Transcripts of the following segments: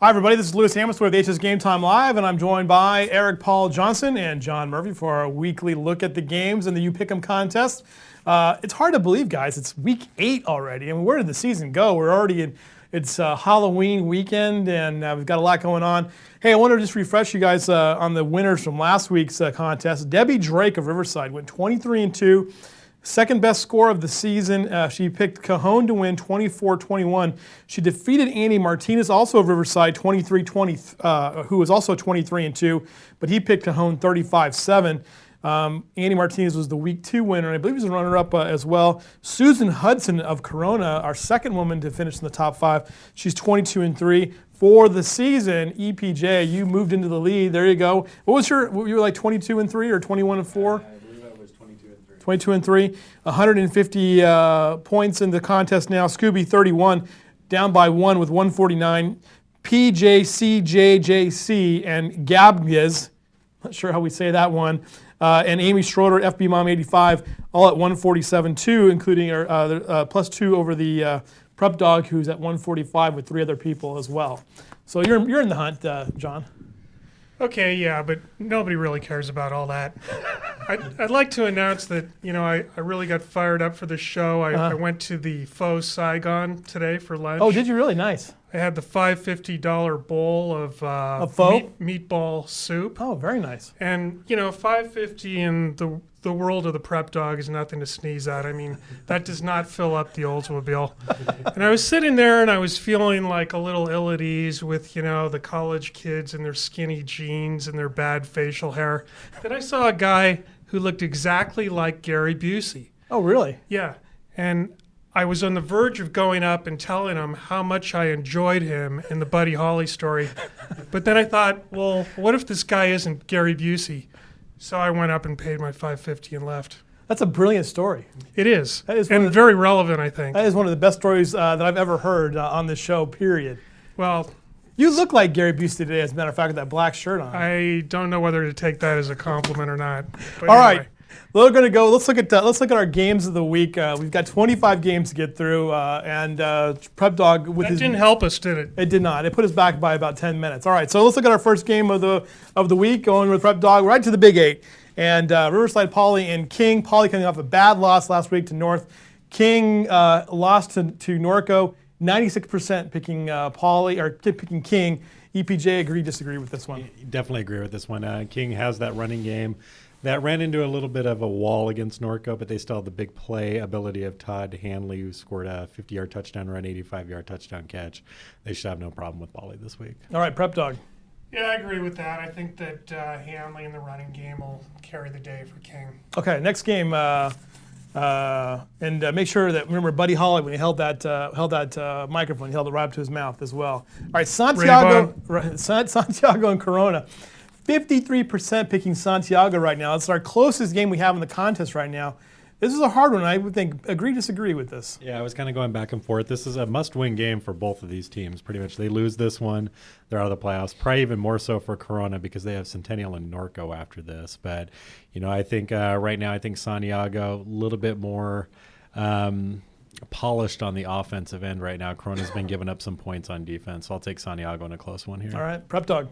Hi, everybody. This is Lewis Hammond with HS Game Time Live, and I'm joined by Eric Paul Johnson and John Murphy for our weekly look at the games and the You Pick 'em contest. It's hard to believe, guys. It's week 8 already. I mean, where did the season go? We're already in. It's Halloween weekend, and we've got a lot going on. Hey, I want to just refresh you guys on the winners from last week's contest. Debbie Drake of Riverside went 23-2. Second best score of the season. She picked Cajon to win 24-21. She defeated Andy Martinez, also of Riverside, 23-20, who was also 23-2, but he picked Cajon 35-7. Andy Martinez was the week 2 winner, and I believe he was a runner-up as well. Susan Hudson of Corona, our second woman to finish in the top 5. She's 22-3. For the season, EPJ, you moved into the lead. There you go. What was you were like 22-3 or 21-4? 22-3, 150 points in the contest now. Scooby 31, down by 1 with 149. PJCJJC and Gabgiz, not sure how we say that one, and Amy Schroeder, FB Mom 85, all at 147-2, including plus 2 over the prep dog, who's at 145 with 3 other people as well. So you're in the hunt, John. Okay, yeah, but nobody really cares about all that. I'd like to announce that, I really got fired up for the show. I went to the Faux Saigon today for lunch. Oh, did you really? Nice. I had the $550 bowl of meatball soup. Oh, very nice. And, $550 in the world of the prep dog is nothing to sneeze at. I mean, that does not fill up the Oldsmobile. And I was sitting there and I was feeling like a little ill at ease with, the college kids and their skinny jeans and their bad facial hair. Then I saw a guy who looked exactly like Gary Busey. Oh, really? Yeah. And I was on the verge of going up and telling him how much I enjoyed him in the Buddy Holly story. But then I thought, well, what if this guy isn't Gary Busey? So I went up and paid my $550 and left. That's a brilliant story. It is. And very relevant, I think. That is one of the best stories that I've ever heard on this show, period. Well, you look like Gary Busey today, as a matter of fact, with that black shirt on. I don't know whether to take that as a compliment or not. But All anyway. right. We're going to go. Let's look at our games of the week. We've got 25 games to get through, and Prep Dog with that didn't help us, did it? It did not. It put us back by about 10 minutes. All right, so let's look at our first game of the week, going with Prep Dog right to the Big 8, and Riverside Poly and King. Poly coming off a bad loss last week to North. King lost to Norco. 96% picking Poly or picking King. EPJ agree, disagree with this one? Definitely agree with this one. King has that running game. That ran into a little bit of a wall against Norco, but they still have the big play ability of Todd Hanley, who scored a 50-yard touchdown run, 85-yard touchdown catch. They should have no problem with Poly this week. All right, Prep Dog. Yeah, I agree with that. I think that Hanley in the running game will carry the day for King. Okay, next game, and make sure that, remember, Buddy Holly, when he held that microphone, he held it right up to his mouth as well. All right, Santiago and Corona. 53% picking Santiago right now. It's our closest game we have in the contest right now. This is a hard one. I would think agree, disagree with this. Yeah, I was kind of going back and forth. This is a must-win game for both of these teams. Pretty much, they lose this one, they're out of the playoffs. Probably even more so for Corona because they have Centennial and Norco after this. But I think right now, I think Santiago a little bit more polished on the offensive end right now. Corona's been giving up some points on defense, so I'll take Santiago in a close one here. All right, Prep Dog.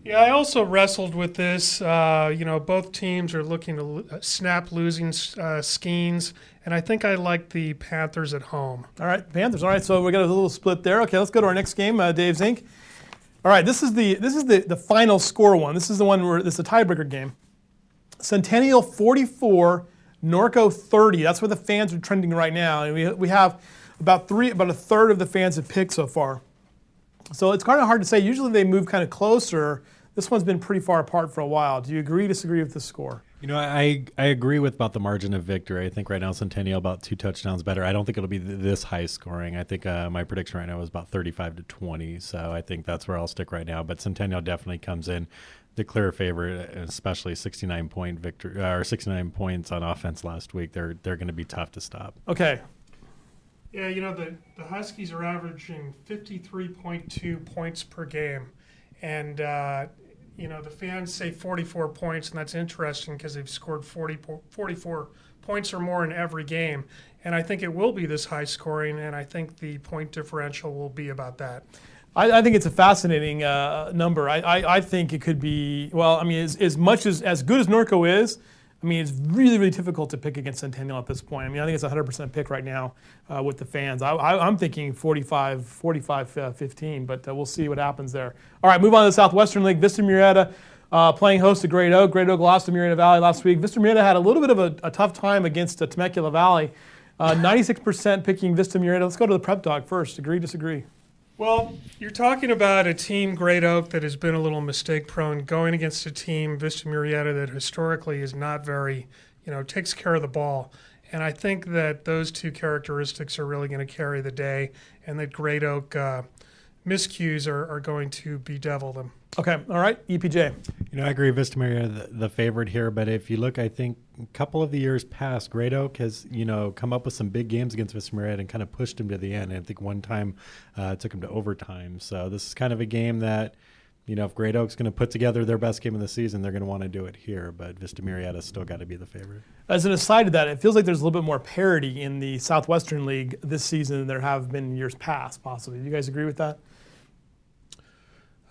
Yeah, I also wrestled with this. Both teams are looking to snap losing skeins, and I think I like the Panthers at home. All right, Panthers. All right, so we got a little split there. Okay, let's go to our next game, Dave's Inc. All right, this is the final score one. This is the one where this is a tiebreaker game. Centennial 44, Norco 30. That's where the fans are trending right now, and we have about a third of the fans have picked so far. So it's kind of hard to say. Usually they move kind of closer. This one's been pretty far apart for a while. Do you agree, disagree with the score? I agree with about the margin of victory. I think right now Centennial about 2 touchdowns better. I don't think it'll be this high scoring. I think my prediction right now is about 35-20. So I think that's where I'll stick right now. But Centennial definitely comes in the clear favorite, especially 69 points on offense last week. They're going to be tough to stop. Okay. Yeah, the Huskies are averaging 53.2 points per game. And, the fans say 44 points, and that's interesting because they've scored 44 points or more in every game. And I think it will be this high scoring, and I think the point differential will be about that. I think it's a fascinating number. I think it could be, well, I mean, as much as good as Norco is, I mean, it's really, really difficult to pick against Centennial at this point. I mean, I think it's a 100% pick right now with the fans. I'm thinking 45-15, but we'll see what happens there. All right, move on to the Southwestern League. Vista Murrieta playing host to Great Oak. Great Oak lost to Murrieta Valley last week. Vista Murrieta had a little bit of a tough time against Temecula Valley. 96% picking Vista Murrieta. Let's go to the prep dog first. Agree, disagree? Well, you're talking about a team, Great Oak, that has been a little mistake-prone, going against a team, Vista Murrieta, that historically is not very, takes care of the ball. And I think that those two characteristics are really going to carry the day, and that Great Oak miscues are going to bedevil them. Okay, all right, EPJ. I agree, Vista Murrieta the favorite here, but if you look, I think a couple of the years past, Great Oak has, come up with some big games against Vista Murrieta and kind of pushed him to the end. And I think one time it took him to overtime. So this is kind of a game that, if Great Oak's going to put together their best game of the season, they're going to want to do it here. But Vista Murrieta's still got to be the favorite. As an aside to that, it feels like there's a little bit more parity in the Southwestern League this season than there have been in years past, possibly. Do you guys agree with that?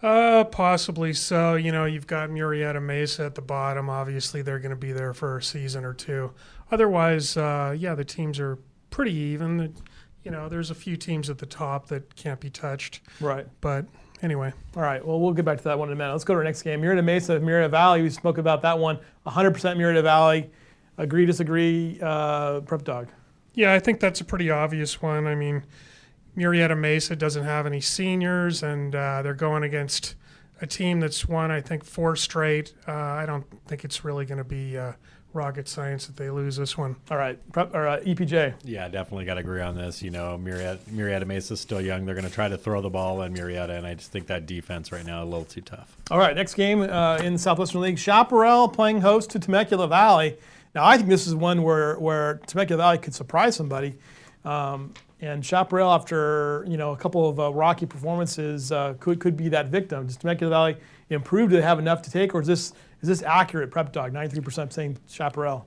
Possibly so. You've got Murrieta Mesa at the bottom. Obviously, they're going to be there for a season or two. Otherwise, the teams are pretty even. There's a few teams at the top that can't be touched. Right. But anyway. All right. Well, we'll get back to that one in a minute. Let's go to our next game. Murrieta Mesa, Murrieta Valley. We spoke about that one. 100% Murrieta Valley. Agree, disagree, prep dog? Yeah, I think that's a pretty obvious one. I mean, Murrieta Mesa doesn't have any seniors, and they're going against a team that's won, I think, 4 straight. I don't think it's really going to be rocket science that they lose this one. All right, EPJ. Yeah, definitely got to agree on this. Murrieta Mesa is still young. They're going to try to throw the ball on Murrieta, and I just think that defense right now is a little too tough. All right, next game in the Southwestern League. Chaparral playing host to Temecula Valley. Now, I think this is one where Temecula Valley could surprise somebody. And Chaparral, after a couple of rocky performances, could be that victim. Does Temecula Valley improve? Do they have enough to take, or is this accurate? Prep dog, 93% saying Chaparral.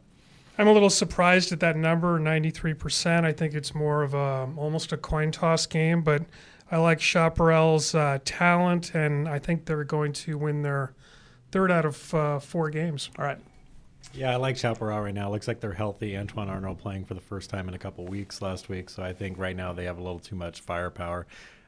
I'm a little surprised at that number, 93%. I think it's more of almost a coin toss game, but I like Chaparral's talent, and I think they're going to win their 3rd out of 4 games. All right. Yeah, I like Chaparral right now. Looks like they're healthy. Antoine Arnold playing for the first time in a couple weeks last week, so I think right now they have a little too much firepower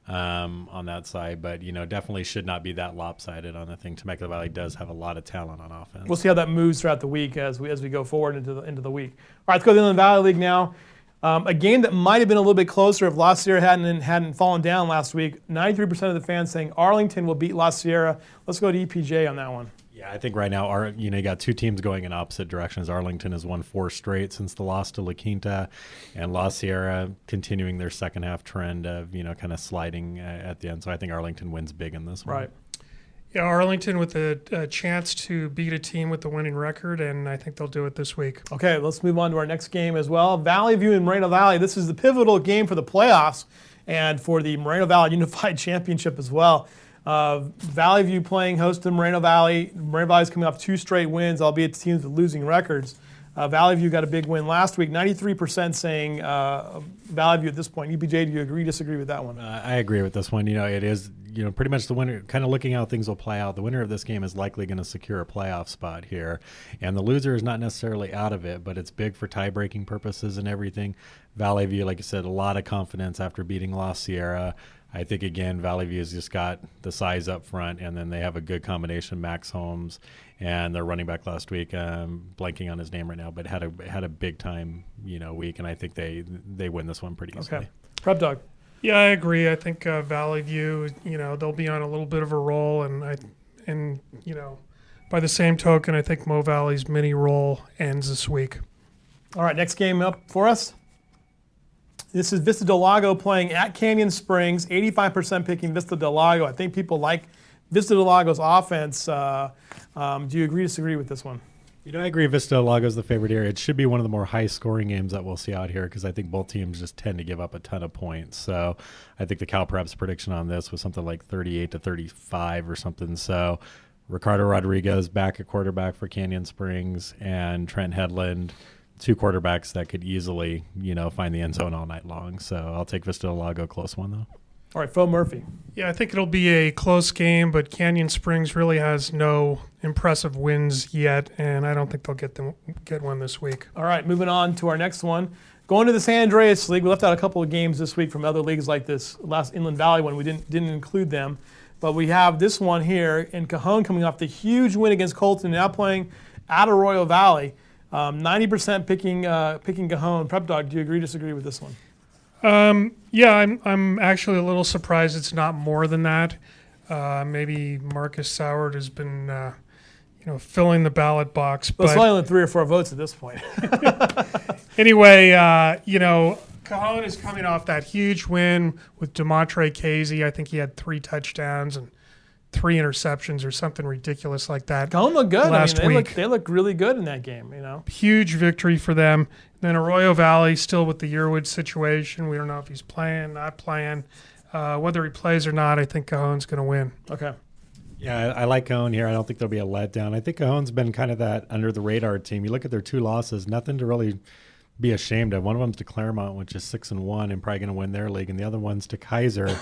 on that side. But definitely should not be that lopsided on the thing. Temecula Valley does have a lot of talent on offense. We'll see how that moves throughout the week as we go forward into the week. All right, let's go to the Inland Valley League now. A game that might have been a little bit closer if La Sierra hadn't fallen down last week. 93% of the fans saying Arlington will beat La Sierra. Let's go to EPJ on that one. Yeah, I think right now, you got 2 teams going in opposite directions. Arlington has won 4 straight since the loss to La Quinta, and La Sierra continuing their second half trend of, kind of sliding at the end. So I think Arlington wins big in this one. Right. Yeah, Arlington with a chance to beat a team with the winning record, and I think they'll do it this week. Okay, let's move on to our next game as well. Valley View and Moreno Valley. This is the pivotal game for the playoffs and for the Moreno Valley Unified Championship as well. Valley View playing host to Moreno Valley. Moreno Valley's coming off 2 straight wins, albeit teams with losing records. Valley View got a big win last week. 93% saying Valley View at this point. EPJ, do you agree, disagree with that one? I agree with this one. It is, pretty much the winner, kind of looking how things will play out. The winner of this game is likely going to secure a playoff spot here. And the loser is not necessarily out of it, but it's big for tie-breaking purposes and everything. Valley View, like I said, a lot of confidence after beating La Sierra. I think, again, Valley View has just got the size up front, and then they have a good combination, Max Holmes, and their running back last week, blanking on his name right now, but had a big-time, week, and I think they win this one pretty easily. Okay. Prep dog. Yeah, I agree. I think Valley View, they'll be on a little bit of a roll, and by the same token, I think Mo Valley's mini roll ends this week. All right, next game up for us. This is Vista del Lago playing at Canyon Springs. 85% picking Vista del Lago. I think people like Vista del Lago's offense. Do you agree or disagree with this one? I agree Vista del Lago is the favorite here. It should be one of the more high-scoring games that we'll see out here because I think both teams just tend to give up a ton of points. So I think the CalPreps prediction on this was something like 38-35 or something. So Ricardo Rodriguez back at quarterback for Canyon Springs and Trent Headland, 2 quarterbacks that could easily, find the end zone all night long. So I'll take Vista del Lago, close one though. All right, Phil Murphy. Yeah, I think it'll be a close game, but Canyon Springs really has no impressive wins yet, and I don't think they'll get one this week. All right, moving on to our next one. Going to the San Andreas League. We left out a couple of games this week from other leagues like this last Inland Valley one. We didn't include them. But we have this one here in Cajon coming off the huge win against Colton, now playing at Arroyo Valley. 90% picking Cajon. Prep Dog, do you agree or disagree with this one? Yeah, I'm actually a little surprised it's not more than that. Maybe Marcus Soward has been filling the ballot box. Well, it's only 3 or 4 votes at this point. Anyway, Cajon is coming off that huge win with Demontre Casey. I think he had 3 touchdowns and 3 interceptions or something ridiculous like that. Cajon looked good. Last week. They looked really good in that game. Huge victory for them. Then Arroyo Valley still with the Yearwood situation. We don't know if he's playing, not playing. Whether he plays or not, I think Cajon's going to win. Okay. Yeah, I like Cajon here. I don't think there'll be a letdown. I think Cajon's been kind of that under-the-radar team. You look at their 2 losses, nothing to really be ashamed of. One of them's to Claremont, which is 6-1 and probably going to win their league, and the other one's to Kaiser,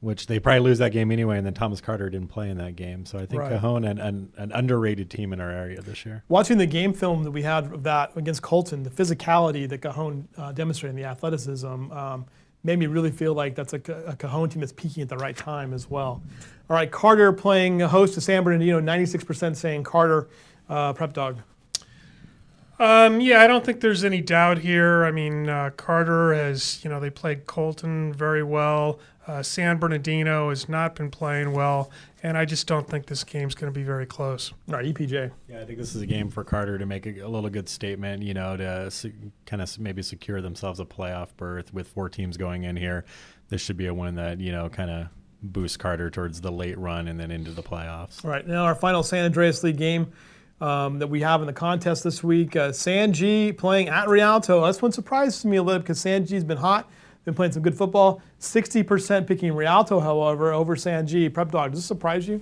which they probably lose that game anyway, and then Thomas Carter didn't play in that game. So I think Cajon, an underrated team in our area this year. Watching the game film that we had of that against Colton, the physicality that Cajon demonstrated, the athleticism, made me really feel like that's a Cajon team that's peaking at the right time as well. All right, Carter playing host to San Bernardino, 96% saying Carter. Prep Dog. Yeah, I don't think there's any doubt here. I mean, Carter has, they played Colton very well. San Bernardino has not been playing well, and I just don't think this game's going to be very close. All right, EPJ. Yeah, I think this is a game for Carter to make a little good statement, to kind of maybe secure themselves a playoff berth with 4 teams going in here. This should be a win that, kind of boosts Carter towards the late run and then into the playoffs. All right, now our final San Andreas League game that we have in the contest this week. San G playing at Rialto. This one surprises me a little because San G's been hot, been playing some good football. 60% picking Rialto, however, over San G. Prep Dog, does this surprise you?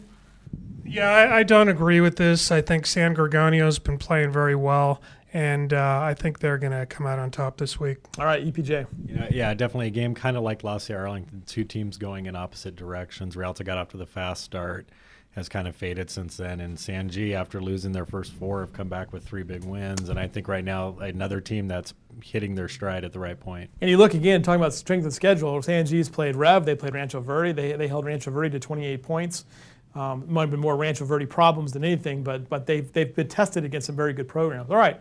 Yeah, I don't agree with this. I think San Gorgonio's been playing very well, and I think they're going to come out on top this week. All right, EPJ. Yeah, definitely a game kind of like Lassie Arlington, 2 teams going in opposite directions. Rialto got off to the fast start, has kind of faded since then, and San G, after losing their first 4, have come back with 3 big wins, and I think right now another team that's hitting their stride at the right point. And you look again, talking about strength of schedule, San G's played Rev, they played Rancho Verde, they held Rancho Verde to 28 points. Might have been more Rancho Verde problems than anything, but they've been tested against some very good programs. All right,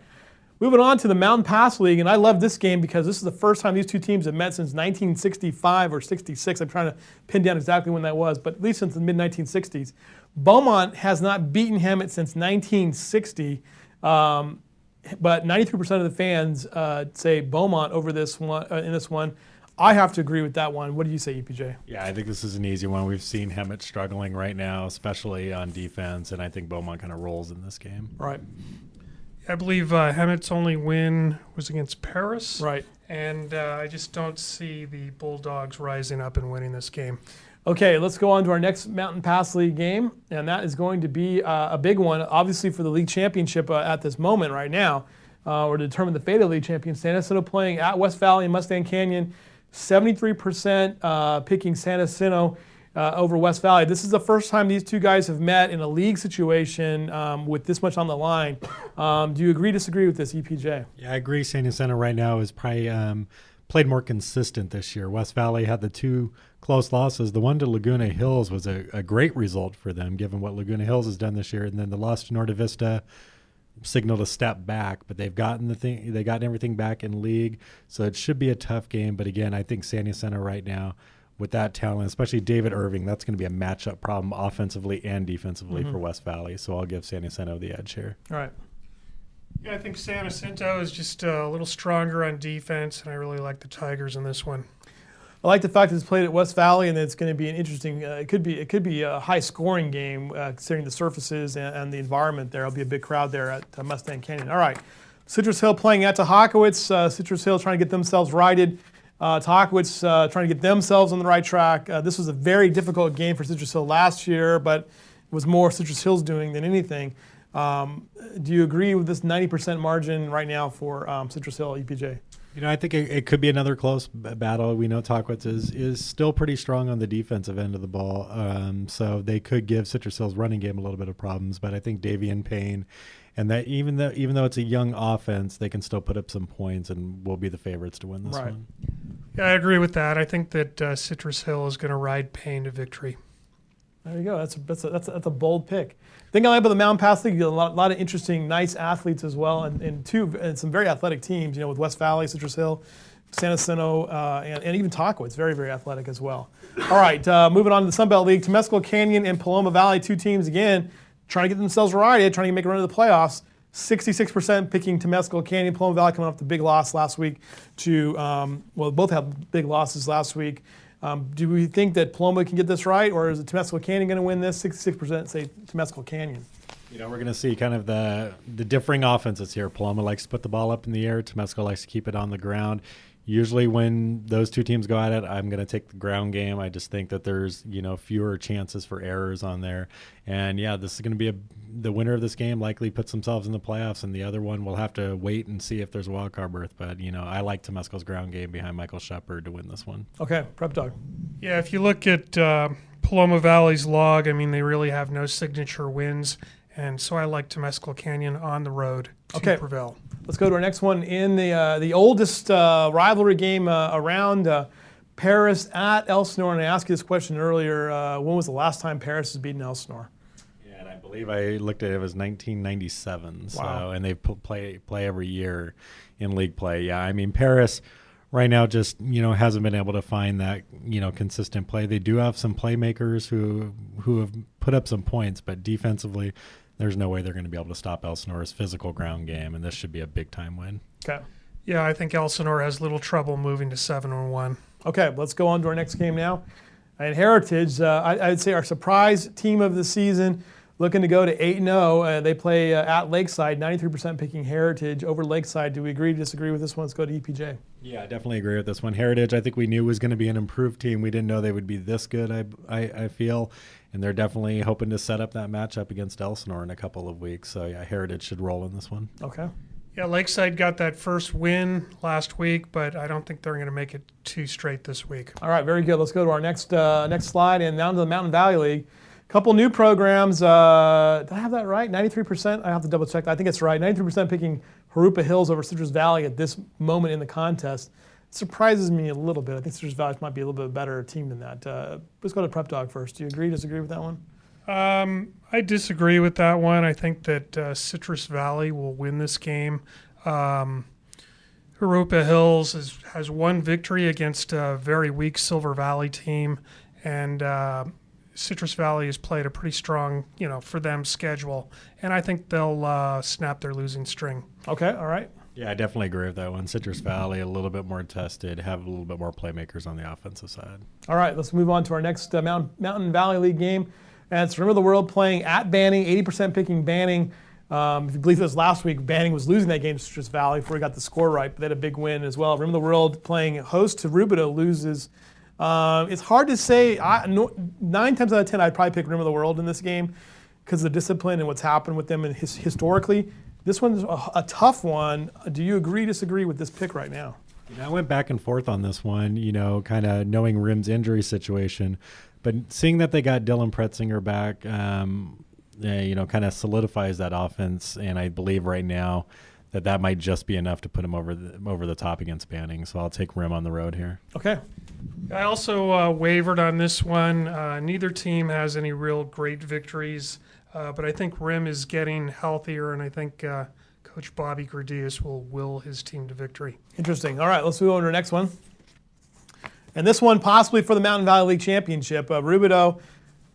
moving on to the Mountain Pass League, and I love this game because this is the first time these 2 teams have met since 1965 or 66. I'm trying to pin down exactly when that was, but at least since the mid-1960s. Beaumont has not beaten Hemet since 1960, but 93% of the fans say Beaumont over this one in this one. I have to agree with that one. What do you say, EPJ? Yeah, I think this is an easy one. We've seen Hemet struggling right now, especially on defense, and I think Beaumont kind of rolls in this game. Right. I believe Hemet's only win was against Paris. Right. And I just don't see the Bulldogs rising up and winning this game. Okay, let's go on to our next Mountain Pass League game, and that is going to be a big one, obviously for the league championship at this moment right now, or to determine the fate of the league champion. San Jacinto playing at West Valley and Mustang Canyon, 73% picking San Jacinto over West Valley. This is the first time these 2 guys have met in a league situation with this much on the line. Do you agree, disagree with this, EPJ? Yeah, I agree. San Jacinto right now is probably played more consistent this year. West Valley had the 2 close losses. The one to Laguna Hills was a great result for them, given what Laguna Hills has done this year. And then the loss to Norte Vista signaled a step back, but they've gotten everything back in league. So it should be a tough game. But again, I think San Jacinto right now, with that talent, especially David Irving, that's going to be a matchup problem offensively and defensively for West Valley. So I'll give San Jacinto the edge here. All right. Yeah, I think San Jacinto is just a little stronger on defense, and I really like the Tigers in this one. I like the fact that it's played at West Valley, and it's going to be an interesting. It could be a high-scoring game considering the surfaces and the environment there. There'll be a big crowd there at Mustang Canyon. All right, Citrus Hill playing at Tahakowitz. Citrus Hill trying to get themselves righted. Tahakowitz trying to get themselves on the right track. This was a very difficult game for Citrus Hill last year, but it was more Citrus Hill's doing than anything. Do you agree with this 90% margin right now for Citrus Hill, EPJ? I think it could be another close battle. We know Tahquitz is still pretty strong on the defensive end of the ball, so they could give Citrus Hill's running game a little bit of problems. But I think Davian Payne, and that even though it's a young offense, they can still put up some points and will be the favorites to win this one. Yeah, I agree with that. I think that Citrus Hill is going to ride Payne to victory. There you go. That's a bold pick. The thing I like about the Mountain Pass League, a lot of interesting, nice athletes as well, and some very athletic teams. With West Valley, Citrus Hill, San Jacinto, and even Tahquitz, very, very athletic as well. All right, moving on to the Sun Belt League, Temescal Canyon and Paloma Valley, two teams again trying to get themselves right, trying to make a run to the playoffs. 66% picking Temescal Canyon. Paloma Valley coming off the big loss last week to both had big losses last week. Do we think that Paloma can get this right, or is it Temescal Canyon going to win this? 66% say Temescal Canyon. We're going to see kind of the differing offenses here. Paloma likes to put the ball up in the air. Temescal likes to keep it on the ground. Usually when those two teams go at it, I'm going to take the ground game. I just think that there's, fewer chances for errors on there. And, this is going to be the winner of this game likely puts themselves in the playoffs, and the other one will have to wait and see if there's a wild card berth. But, I like Temescal's ground game behind Michael Shepard to win this one. Okay, Prep Dog. Yeah, if you look at Paloma Valley's log, they really have no signature wins. And so I like Temescal Canyon on the road to prevail. Let's go to our next one in the oldest rivalry game around, Paris at Elsinore. And I asked you this question earlier. When was the last time Paris has beaten Elsinore? Yeah, and I believe I looked at it, was 1997. Wow. So, and they play every year in league play. Yeah, Paris right now just, hasn't been able to find that, consistent play. They do have some playmakers who have put up some points, but defensively, there's no way they're going to be able to stop Elsinore's physical ground game, and this should be a big-time win. Okay. Yeah, I think Elsinore has little trouble moving to 7-1. Okay, let's go on to our next game now. And Heritage, I'd say our surprise team of the season, looking to go to 8-0. They play at Lakeside, 93% picking Heritage over Lakeside. Do we agree, disagree with this one? Let's go to EPJ. Yeah, I definitely agree with this one. Heritage, I think we knew was going to be an improved team. We didn't know they would be this good, I feel. And they're definitely hoping to set up that matchup against Elsinore in a couple of weeks. So, yeah, Heritage should roll in this one. Okay. Yeah, Lakeside got that first win last week, but I don't think they're going to make it 2 straight this week. All right, very good. Let's go to our next slide and down to the Mountain Valley League. Couple new programs. Did I have that right? 93%? I have to double check. I think it's right. 93% picking Jurupa Hills over Citrus Valley at this moment in the contest. It surprises me a little bit. I think Citrus Valley might be a little bit better team than that. Let's go to Prep Dog first. Do you agree, disagree with that one? I disagree with that one. I think that Citrus Valley will win this game. Jurupa Hills has one victory against a very weak Silver Valley team, and Citrus Valley has played a pretty strong, for them schedule, and I think they'll snap their losing string. Okay, all right. Yeah, I definitely agree with that one. Citrus Valley, a little bit more tested, have a little bit more playmakers on the offensive side. All right, let's move on to our next Mountain Valley League game. And it's Rim of the World playing at Banning, 80% picking Banning. If you believe this last week, Banning was losing that game to Citrus Valley before he got the score right, but they had a big win as well. Rim of the World playing host to Rubidoux loses. It's hard to say. 9 times out of 10, I'd probably pick Rim of the World in this game because of the discipline and what's happened with them and historically. This one's a tough one. Do you agree, disagree with this pick right now? I went back and forth on this one, kind of knowing Rim's injury situation. But seeing that they got Dylan Pretzinger back, kind of solidifies that offense. And I believe right now that might just be enough to put him over the top against Banning. So I'll take Rim on the road here. Okay. I also wavered on this one. Neither team has any real great victories. But I think Rim is getting healthier, and I think Coach Bobby Gradius will will his team to victory. Interesting. All right, let's move on to the next one. And this one possibly for the Mountain Valley League Championship. Rubidoux,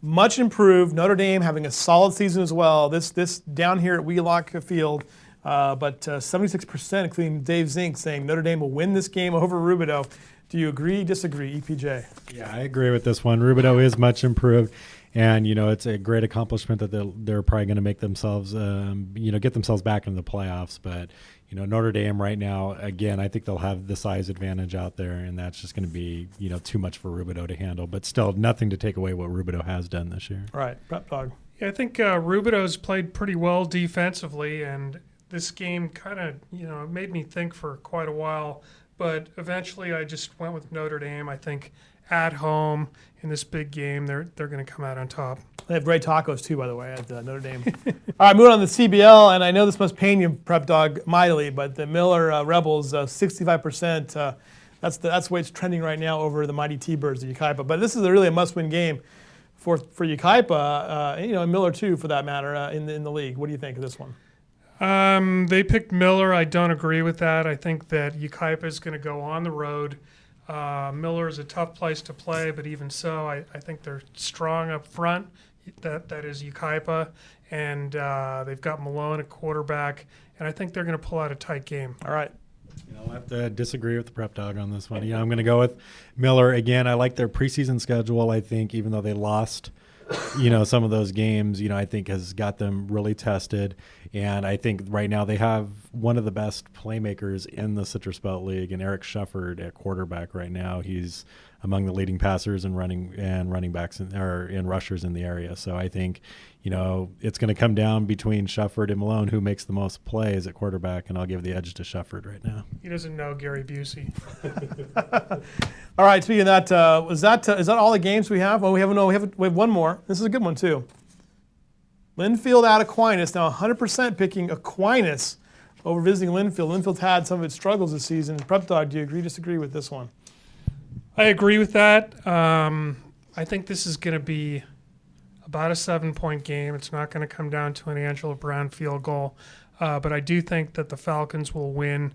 much improved. Notre Dame having a solid season as well. This down here at Wheelock Field. But 76%, including Dave Zink, saying Notre Dame will win this game over Rubidoux. Do you agree, disagree, EPJ? Yeah, I agree with this one. Rubidoux is much improved. And, it's a great accomplishment that they're probably going to make themselves, get themselves back into the playoffs. But, Notre Dame right now, again, I think they'll have the size advantage out there, and that's just going to be, too much for Rubidoux to handle. But still, nothing to take away what Rubidoux has done this year. All right, Prep Dog. Yeah, I think Rubidoux's played pretty well defensively, and this game kind of, made me think for quite a while but eventually I just went with Notre Dame. I think at home in this big game, they're going to come out on top. They have great tacos too, by the way, at Notre Dame. All right, moving on to the CBL, and I know this must pain you, Prep Dog, mightily, but the Miller Rebels, 65%. That's the way it's trending right now over the mighty T-Birds of Yucaipa. But this is really a must-win game for Yucaipa, and Miller too, for that matter, in the league. What do you think of this one? They picked Miller. I don't agree with that. I think that Yucaipa is going to go on the road. Miller is a tough place to play, but even so, I think they're strong up front. That is Yucaipa, and they've got Malone at quarterback, and I think they're going to pull out a tight game. All right. I'll have to disagree with the Prep Dog on this one. I'm going to go with Miller again. I like their preseason schedule. I think even though they lost, some of those games, I think has got them really tested. And I think right now they have one of the best playmakers in the Citrus Belt League, and Eric Shufford at quarterback right now. He's among the leading passers and running backs and rushers in the area. So I think, it's going to come down between Shufford and Malone, who makes the most plays at quarterback, and I'll give the edge to Shufford right now. He doesn't know Gary Busey. All right. Speaking of that, is that all the games we have? Well, we have one more. This is a good one too. Linfield at Aquinas. Now 100% picking Aquinas over visiting Linfield. Linfield's had some of its struggles this season. Prep Dog, do you agree, disagree with this one? I agree with that. I think this is going to be about a 7-point game. It's not going to come down to an Angela Brown field goal. But I do think that the Falcons will win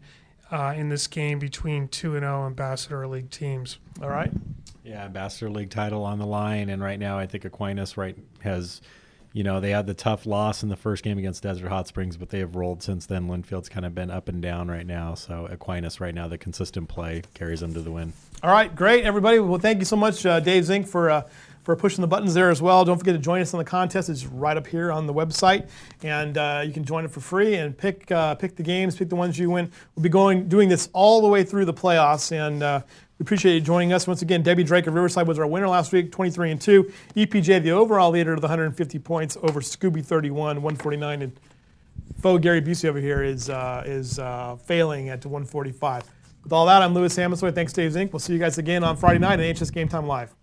in this game between 2-0 Ambassador League teams. All right. Yeah, Ambassador League title on the line. And right now I think Aquinas has – they had the tough loss in the first game against Desert Hot Springs, but they have rolled since then. Linfield's kind of been up and down right now. So Aquinas right now, the consistent play carries them to the win. All right, great, everybody. Well, thank you so much, Dave Zink, for pushing the buttons there as well. Don't forget to join us on the contest. It's right up here on the website, and you can join it for free and pick the games, pick the ones you win. We'll be doing this all the way through the playoffs, and we appreciate you joining us. Once again, Debbie Drake of Riverside was our winner last week, 23-2. EPJ, the overall leader with 150 points over Scooby 31, 149. And faux Gary Busey over here is failing at 145. With all that, I'm Louis Samusway. Thanks, Dave Zink. We'll see you guys again on Friday night at HS Game Time Live.